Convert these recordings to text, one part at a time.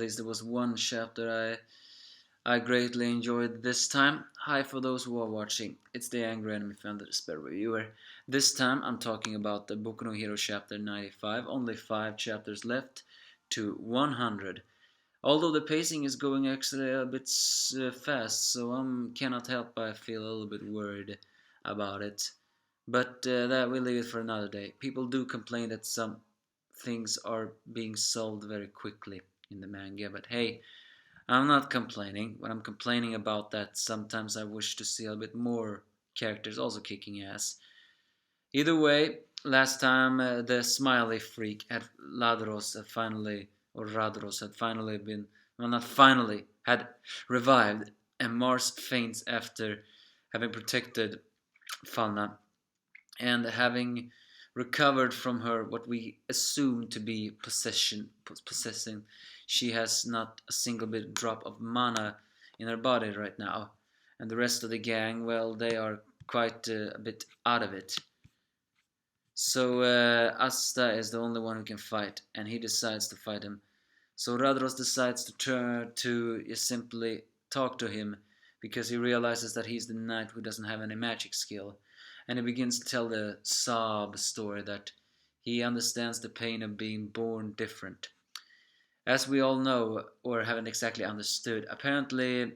least there was one chapter I greatly enjoyed this time. Hi for those who are watching, it's the Angry Anime Fan, the Despair Reviewer. This time I'm talking about the Boku no Hero chapter 95, only 5 chapters left to 100. Although the pacing is going actually a bit fast, so I cannot help but feel a little bit worried about it. But that we'll leave it for another day. People do complain that some things are being solved very quickly in the manga, but hey, I'm not complaining. What I'm complaining about that sometimes I wish to see a bit more characters also kicking ass. Either way, last time the smiley freak had Ladros had finally, or Radros had finally been, well, not finally, had revived, and Mars faints after having protected Falna and having recovered from her what we assume to be possessing. She has not a single bit drop of mana in her body right now, and the rest of the gang, well, they are quite a bit out of it. So Asta is the only one who can fight, and he decides to fight him. So Radros decides to turn to simply talk to him because he realizes that he's the knight who doesn't have any magic skill, and he begins to tell the sob story that he understands the pain of being born different. As we all know, or haven't exactly understood, apparently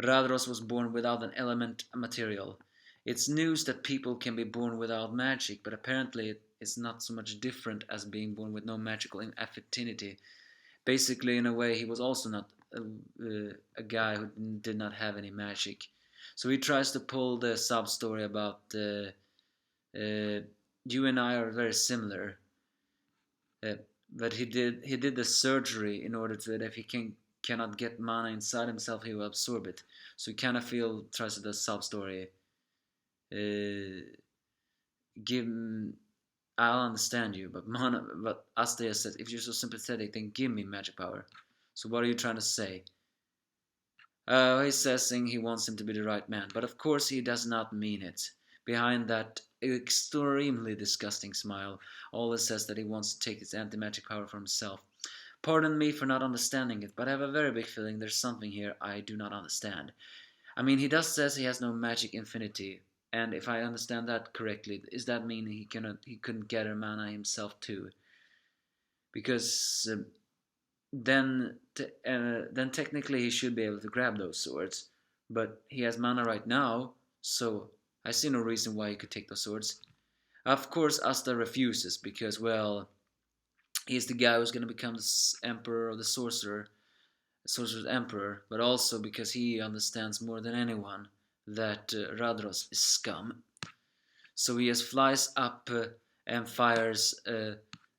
Radros was born without an element material. It's news that people can be born without magic, but apparently it's not so much different as being born with no magical affinity. Basically, in a way, he was also not a guy who did not have any magic. So he tries to pull the sub story about you and I are very similar, uh, but he did the surgery in order to that if he cannot get mana inside himself, he will absorb it. So he kind of feel tries to the sub story. Give I'll understand you, but Aster says, if you're so sympathetic, then give me magic power. So what are you trying to say? He's saying he wants him to be the right man, but of course he does not mean it. Behind that extremely disgusting smile, always says that he wants to take his anti-magic power for himself. Pardon me for not understanding it, but I have a very big feeling there's something here I do not understand. I mean, he does says he has no magic infinity, and if I understand that correctly, does that mean he couldn't gather mana himself too? Because then technically he should be able to grab those swords, but he has mana right now, so I see no reason why he could take those swords. Of course, Asta refuses because, well, he's the guy who's going to become the emperor of the sorcerer's emperor, but also because he understands more than anyone that Radros is scum. So he just flies up and fires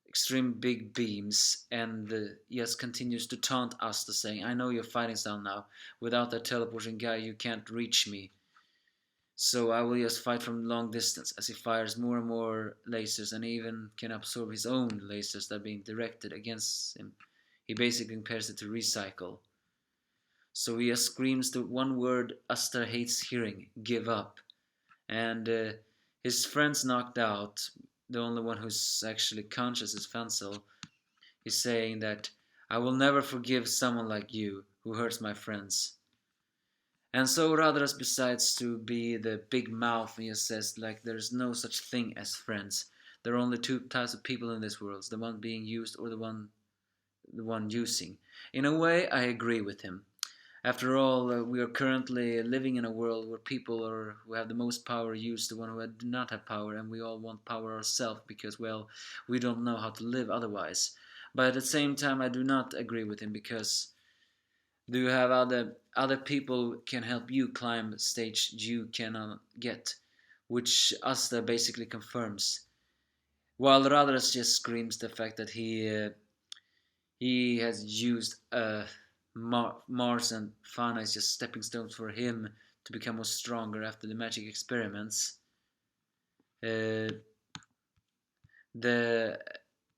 extreme big beams, and just continues to taunt Asta, saying, I know your fighting style now. Without that teleporting guy, you can't reach me. So I will just fight from long distance, as he fires more and more lasers, and even can absorb his own lasers that are being directed against him. He basically compares it to recycle. So he just screams the one word Asta hates hearing, give up. And his friend's knocked out. The only one who's actually conscious is Fansel. He's saying that I will never forgive someone like you who hurts my friends. And so Radras decides to be the big mouth, and he says like there's no such thing as friends. There are only two types of people in this world, the one being used or the one using. In a way, I agree with him. After all, we are currently living in a world where people who have the most power use the one who do not have power, and we all want power ourselves because, well, we don't know how to live otherwise. But at the same time, I do not agree with him because do you have other people can help you climb a stage you cannot get, which Asta basically confirms. While Radras just screams the fact that he has used Mars and Fana is just stepping stones for him to become more stronger after the magic experiments. The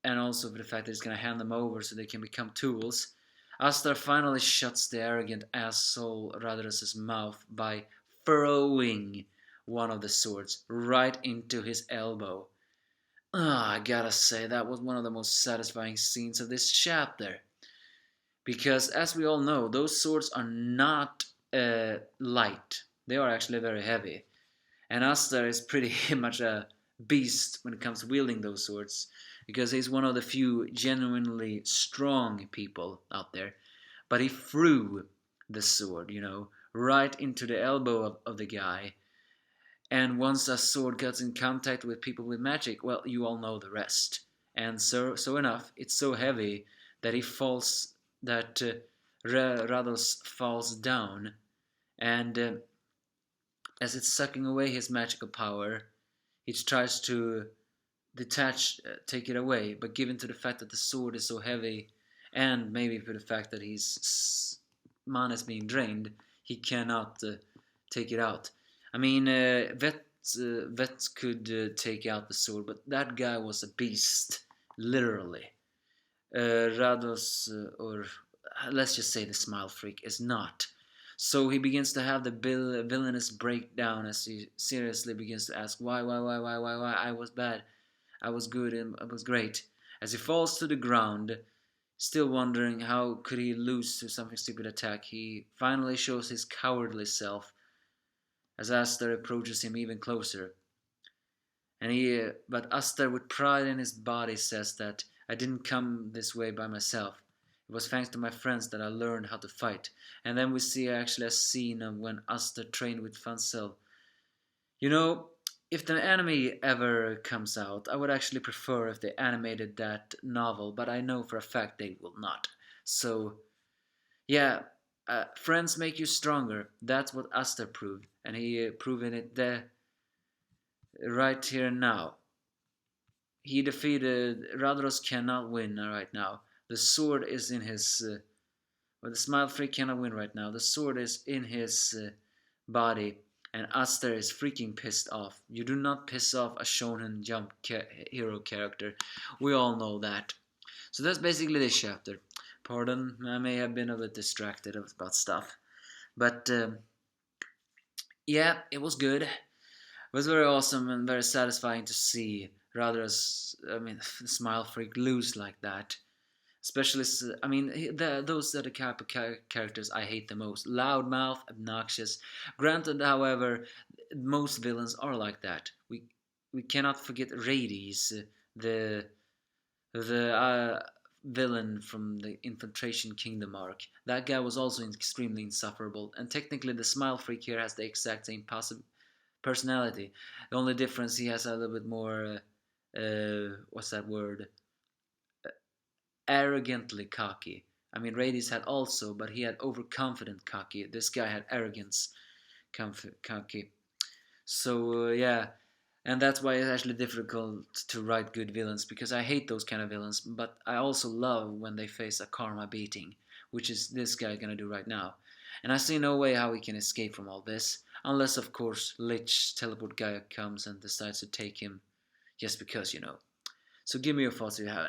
and also for the fact that he's gonna hand them over so they can become tools. Astar finally shuts the arrogant asshole Radras' mouth by throwing one of the swords right into his elbow. I gotta say, that was one of the most satisfying scenes of this chapter. Because as we all know, those swords are not light. They are actually very heavy. And Aster is pretty much a beast when it comes to wielding those swords, because he's one of the few genuinely strong people out there. But he threw the sword, right into the elbow of the guy. And once a sword gets in contact with people with magic, well, you all know the rest. And so enough, it's so heavy that he falls, that Rados falls down, and as it's sucking away his magical power, he tries to take it away, but given to the fact that the sword is so heavy, and maybe for the fact that his mana is being drained, he cannot take it out. I mean, Vet could take out the sword, but that guy was a beast, literally. Rados, or let's just say the Smile Freak, is not. So he begins to have the villainous breakdown as he seriously begins to ask, why, I was bad, I was good, and I was great. As he falls to the ground, still wondering how could he lose to something stupid attack, he finally shows his cowardly self as Aster approaches him even closer. But Aster, with pride in his body, says that I didn't come this way by myself. It was thanks to my friends that I learned how to fight. And then we see actually a scene of when Aster trained with Fansel. You know, if the anime ever comes out, I would actually prefer if they animated that novel, but I know for a fact they will not. So, yeah, friends make you stronger. That's what Aster proved, and he proven it there, right here and now. He defeated Radros cannot win right now. The sword is in his. Well, the Smile Freak cannot win right now. The sword is in his body, and Aster is freaking pissed off. You do not piss off a Shonen Jump hero character. We all know that. So that's basically this chapter. Pardon, I may have been a bit distracted about stuff. But yeah, it was good. It was very awesome and very satisfying to see Smile Freak lose like that. Especially, those are the type of characters I hate the most. Loudmouth, obnoxious. Granted, however, most villains are like that. We cannot forget Rades, the villain from the Infiltration Kingdom arc. That guy was also extremely insufferable. And technically, the Smile Freak here has the exact same personality. The only difference, he has a little bit more. What's that word? Arrogantly cocky. I mean, Rades had also, but he had overconfident cocky. This guy had arrogance cocky. So yeah, and that's why it's actually difficult to write good villains, because I hate those kind of villains, but I also love when they face a karma beating, which is this guy gonna do right now. And I see no way how he can escape from all this, unless of course Lich teleport guy comes and decides to take him, just because. So give me your thoughts if you have any.